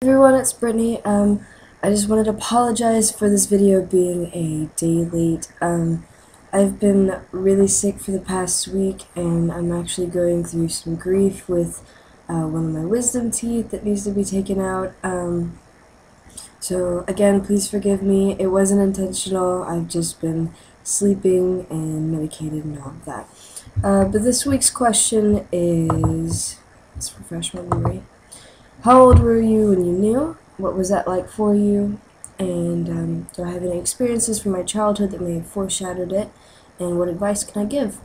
Everyone, it's Brittany. I just wanted to apologize for this video being a day late. I've been really sick for the past week, and I'm actually going through some grief with one of my wisdom teeth that needs to be taken out. So again, please forgive me. It wasn't intentional. I've just been sleeping and medicated and all of that. But this week's question is, let's refresh my memory. How old were you when you knew? What was that like for you? And do I have any experiences from my childhood that may have foreshadowed it? And what advice can I give?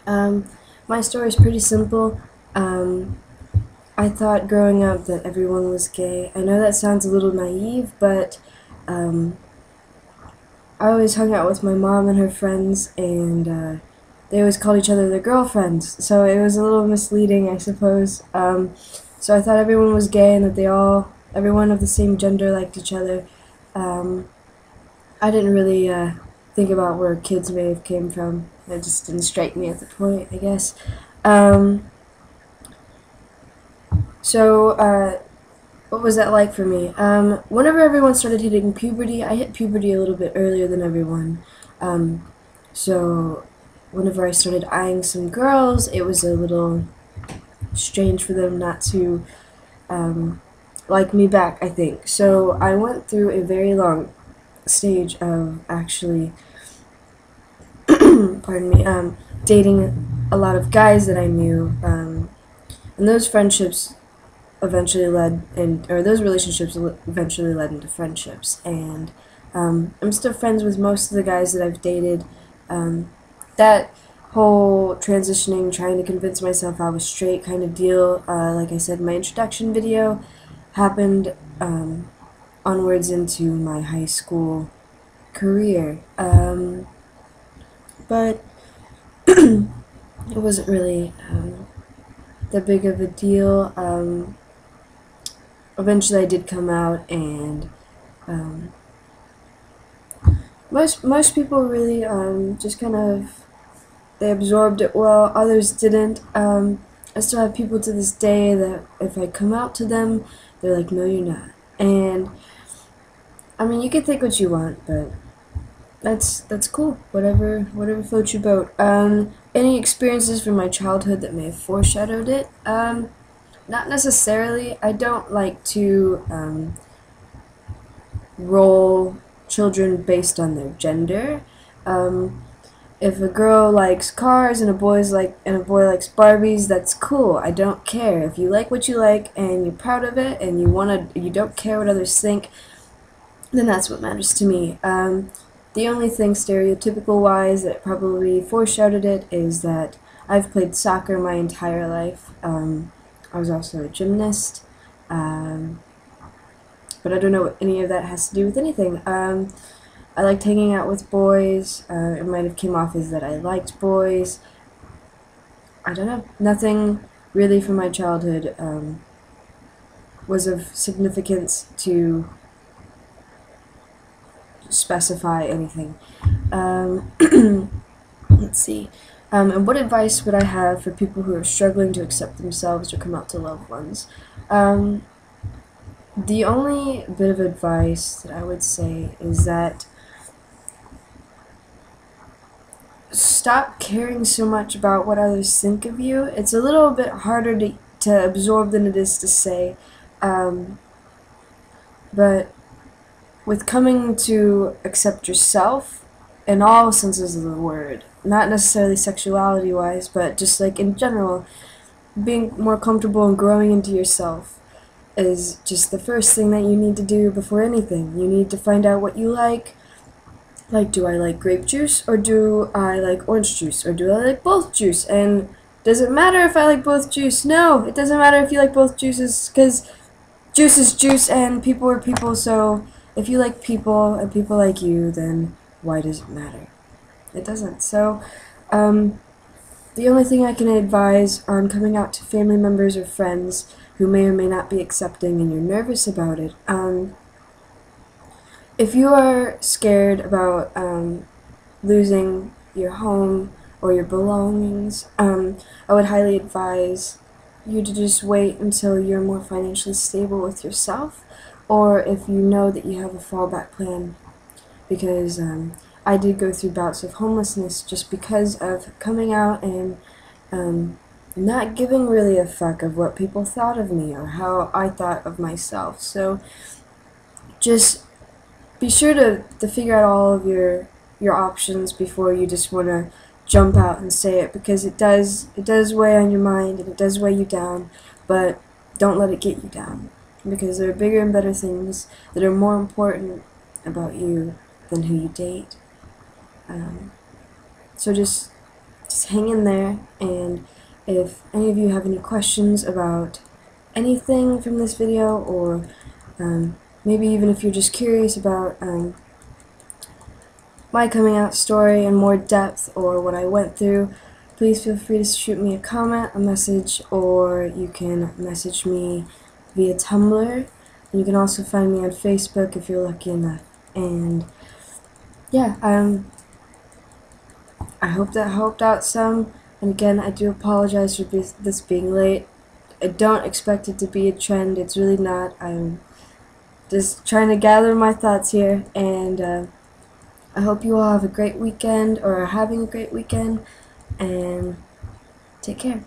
My story is pretty simple. I thought growing up that everyone was gay. I know that sounds a little naive, but I always hung out with my mom and her friends, and they always called each other their girlfriends. So it was a little misleading, I suppose. So I thought everyone was gay and that everyone of the same gender liked each other. I didn't really think about where kids may have came from. It just didn't strike me at the point, I guess. What was that like for me? Whenever everyone started hitting puberty, I hit puberty a little bit earlier than everyone. So whenever I started eyeing some girls, it was a little strange for them not to like me back, I think. So I went through a very long stage of actually pardon me, dating a lot of guys that I knew, and those friendships eventually those relationships eventually led into friendships, and I'm still friends with most of the guys that I've dated. That whole transitioning, trying to convince myself I was straight kind of deal, like I said in my introduction video, happened onwards into my high school career. But it wasn't really that big of a deal. Eventually I did come out, and most people really just kind of, they absorbed it well, others didn't. I still have people to this day that if I come out to them, they're like, no, you're not. And I mean, you can think what you want, but that's cool. Whatever floats your boat. Any experiences from my childhood that may have foreshadowed it? Not necessarily. I don't like to role children based on their gender. If a girl likes cars and a boy likes Barbies, that's cool. I don't care. If you like what you like and you're proud of it and you don't care what others think, then that's what matters to me. The only thing stereotypical wise that probably foreshadowed it is that I've played soccer my entire life. I was also a gymnast, but I don't know what any of that has to do with anything. I liked hanging out with boys. It might have came off as that I liked boys. I don't know. Nothing really from my childhood was of significance to specify anything. Let's see. And what advice would I have for people who are struggling to accept themselves or come out to loved ones? The only bit of advice that I would say is that stop caring so much about what others think of you. It's a little bit harder to absorb than it is to say, but with coming to accept yourself in all senses of the word, not necessarily sexuality-wise, but just like in general, being more comfortable and growing into yourself is just the first thing that you need to do before anything. You need to find out what you like. Like, do I like grape juice, or do I like orange juice, or do I like both juice? And does it matter if I like both juice? No, it doesn't matter if you like both juices, because juice is juice and people are people, so if you like people and people like you, then why does it matter? It doesn't. So, the only thing I can advise on coming out to family members or friends who may or may not be accepting and you're nervous about it, if you are scared about losing your home or your belongings, I would highly advise you to just wait until you're more financially stable with yourself, or if you know that you have a fallback plan, because I did go through bouts of homelessness just because of coming out and not giving really a fuck of what people thought of me or how I thought of myself. So just be sure to figure out all of your options before you just want to jump out and say it, because it does weigh on your mind and it does weigh you down, but don't let it get you down, because there are bigger and better things that are more important about you than who you date. So just hang in there, and if any of you have any questions about anything from this video, or maybe even if you're just curious about my coming out story in more depth or what I went through, please feel free to shoot me a comment, a message, or you can message me via Tumblr. And you can also find me on Facebook if you're lucky enough. And yeah, I hope that helped out some. And again, I do apologize for this being late. I don't expect it to be a trend. It's really not. I'm just trying to gather my thoughts here, and I hope you all have a great weekend, or are having a great weekend, and take care.